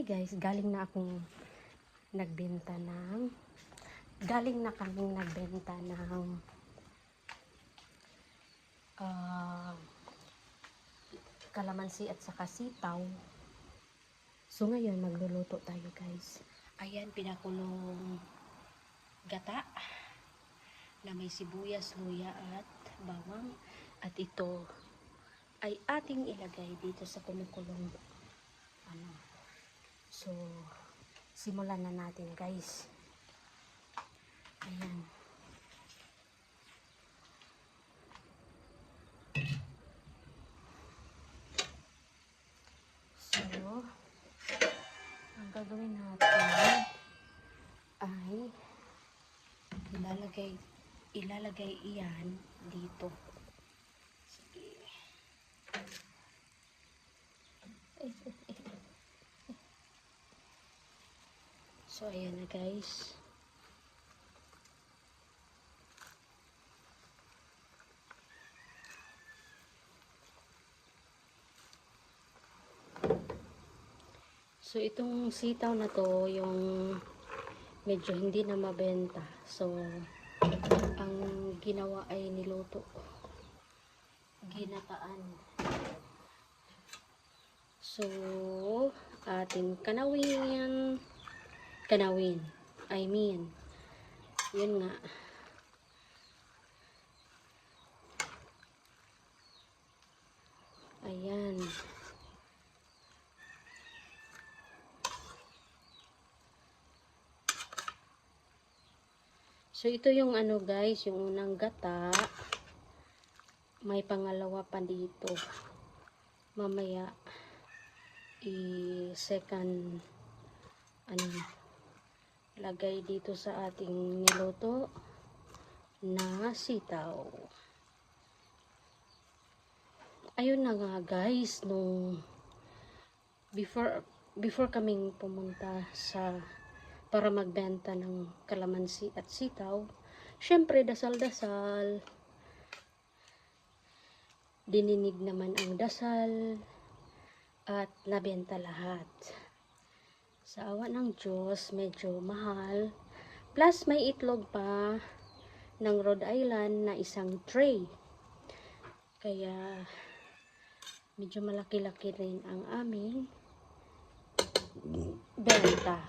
Hi guys, galing na kaming nagbenta ng kalamansi at saka sitaw. So ngayon magluluto tayo guys. Ayan, pinakulong gata na may sibuyas, luya at bawang. At ito ay ating ilagay dito sa kumukulong So, simulan na natin guys. Ayan. So, ang gagawin natin ay ilalagay iyan dito. Sige. So, ayan na guys. So, itong sitaw na to, yung medyo hindi na mabenta. So, ang ginawa ay niluto. Ginataan. So, ating kanawin. Yun nga. Ayan. So, ito yung guys, yung unang gata. May pangalawa pa dito. Mamaya, second, lagay dito sa ating niluto na sitaw. Ayun na nga guys, nung before kaming pumunta para magbenta ng kalamansi at sitaw, syempre dasal-dasal, dininig naman ang dasal at nabenta lahat. Sa awa ng Diyos, medyo mahal. Plus, may itlog pa ng Rhode Island na isang tray. Kaya, medyo malaki-laki rin ang aming benta.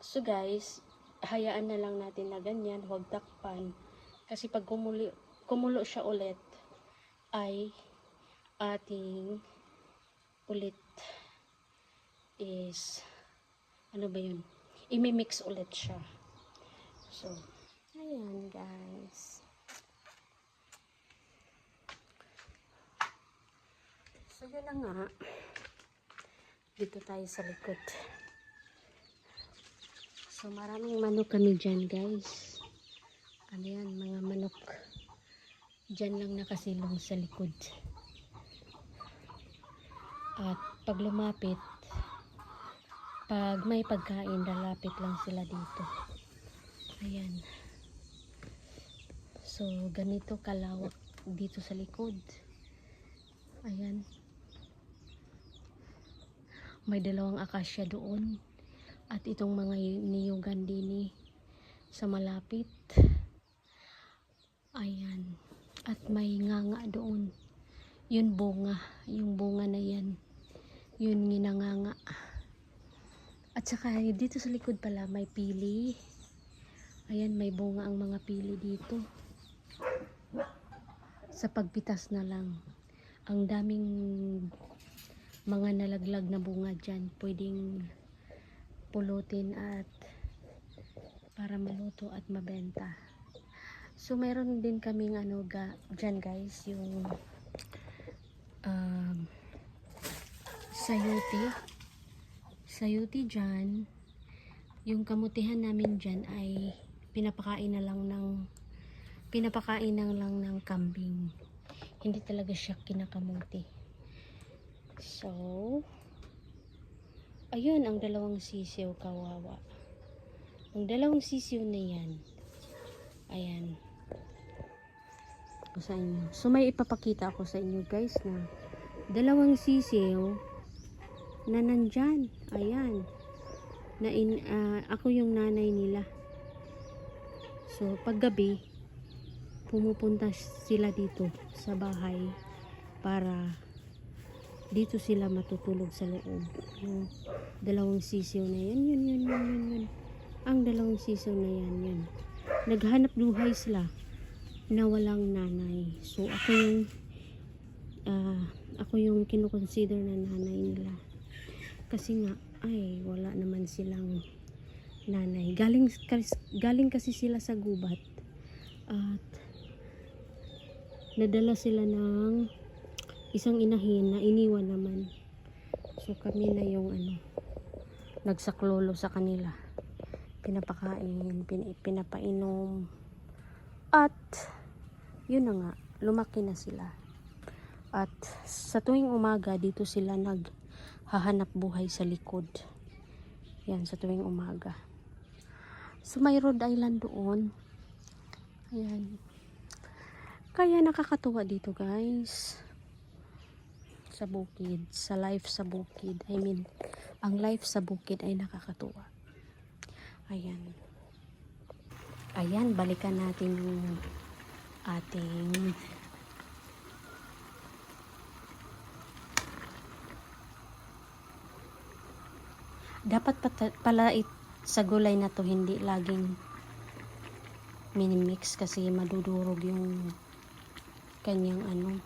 So guys, hayaan na lang natin na ganyan, huwag takpan. Kasi pag kumulo siya ulit, ay ating ulit is imimix ulit siya. So, ayan guys. So, yun na nga. Dito tayo sa likod. So, maraming manok kami dyan guys. Ano yan, mga manok. Dyan lang nakasilong sa likod. At pag lumapit, pag may pagkain, lalapit lang sila dito. Ayan. So, ganito kalawak dito sa likod. Ayan. May dalawang akasya doon. At itong mga niyugan din sa malapit. Ayan. At may nganga doon. Yun bunga. Yung bunga na yan. Yun ginanganga. At saka dito sa likod pala may pili. Ayan, may bunga ang mga pili dito. Sa pagpitas na lang. Ang daming mga nalaglag na bunga dyan. Pwedeng pulutin at para maluto at mabenta. So, meron din kaming dyan guys, yung sayuti dyan. Yung kamutihan namin dyan ay pinapakain na lang ng kambing. Hindi talaga siya kinakamuti. So, ayun ang dalawang sisiw, kawawa. Ang dalawang sisiw na yan. Ayan. Sa inyo. So, may ipapakita ako sa inyo guys na dalawang sisiw na nandyan. Ayan. Ako yung nanay nila. So, paggabi, pumupunta sila dito sa bahay para dito sila matutulog sa loob. Yung dalawang sisiw na yan, yun. Ang dalawang sisiw na yan. Naghanap buhay sila na walang nanay. So, ako yung kinukonsider na nanay nila. Kasi nga, ay, wala naman silang nanay. Galing kasi sila sa gubat. At nadala sila ng isang inahin na iniwan naman. So, kami na yung nagsaklolo sa kanila. Pinapakain, pinapainom. At, yun na nga, lumaki na sila. At sa tuwing umaga, dito sila naghahanap buhay sa likod. Yan, sa tuwing umaga. So, may Rhode Island doon. Ayan. Kaya nakakatuwa dito, guys. Sa bukid. Sa life sa bukid. I mean, ang life sa bukid ay nakakatuwa. Ayan. Ayan, balikan natin yung ating dapat pala sa gulay na to hindi laging minimix kasi madudurog yung kanyang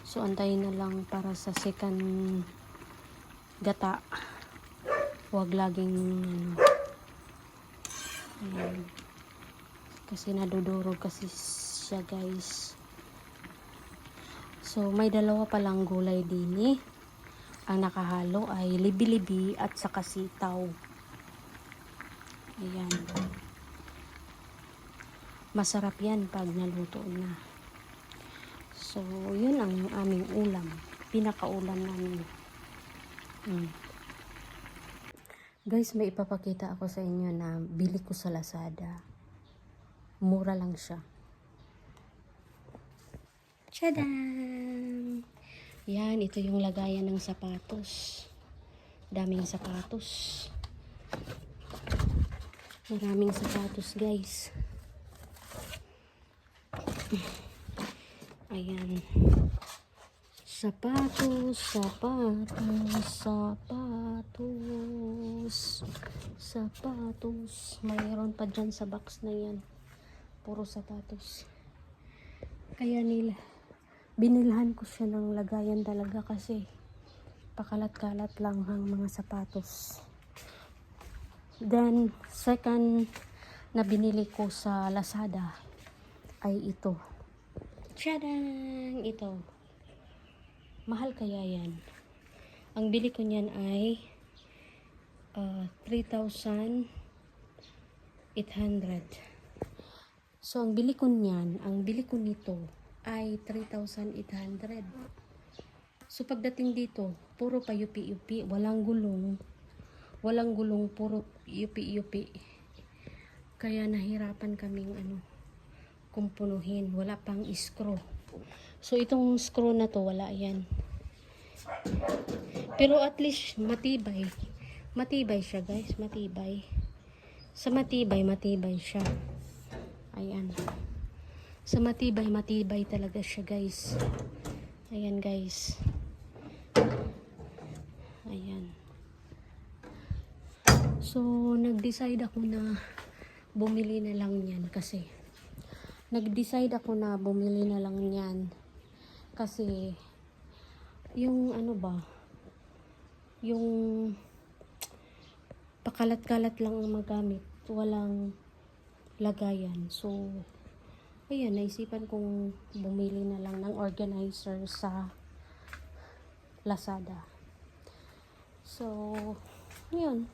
so antayin na lang para sa second gata, huwag laging ayan. Kasi nadudurog kasi siya, guys. So may dalawa palang gulay din ang nakahalo ay libi-libi at saka sitaw. Ayan. Masarap yan pag naluto na. So, yun ang aming ulam. Pinakaulam namin. Guys, may ipapakita ako sa inyo na bili ko sa Lazada. Mura lang siya. Tadam! Yan, ito yung lagayan ng sapatos. Daming sapatos. Maraming sapatos, guys. Ayan. Sapatos. Mayroon pa dyan sa box na yan. Puro sapatos. Kaya binilhan ko siya ng lagayan talaga kasi pakalat-kalat lang ang mga sapatos. Then, second na binili ko sa Lazada ay ito. Tadang! Ito. Mahal kaya yan. Ang bili ko niyan ay 3,800. So, ang bili ko nito ay 3,800. So, pagdating dito, puro pa yupi-yupi. Walang gulong, puro yupi-yupi. Kaya nahirapan kaming kumpunuhin. Wala pang screw. So, itong screw na to, wala yan. Pero at least, matibay. Matibay siya, guys. Matibay. Sa matibay siya. Ayan. Sa matibay talaga siya, guys. Ayan, guys. Ayan. So, nag-decide ako na bumili na lang yan kasi yung yung pakalat-kalat lang ang magamit, walang lagayan. So, ayan, naisipan kong bumili na lang ng organizer sa Lazada. So, yun.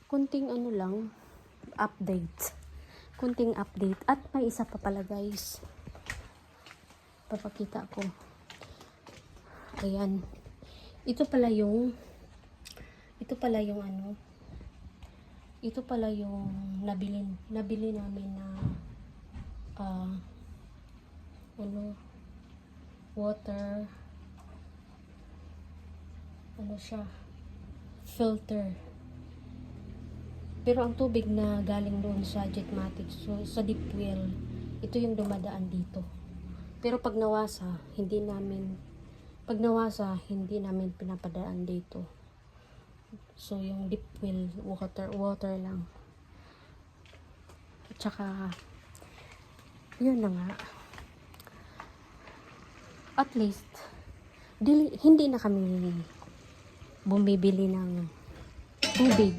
Kunting update. At may isa pa pala, guys. Papakita ko. Ayan. Ito pala yung nabili namin na water ano siya, filter. Pero ang tubig na galing doon sa Jetmatic, so sa deep well, ito yung dumadaan dito. Pero pag nawasa, hindi namin pinapadaan dito. So yung deep well, water lang. At saka, yun na nga. At least, hindi na kami bumibili ng tubig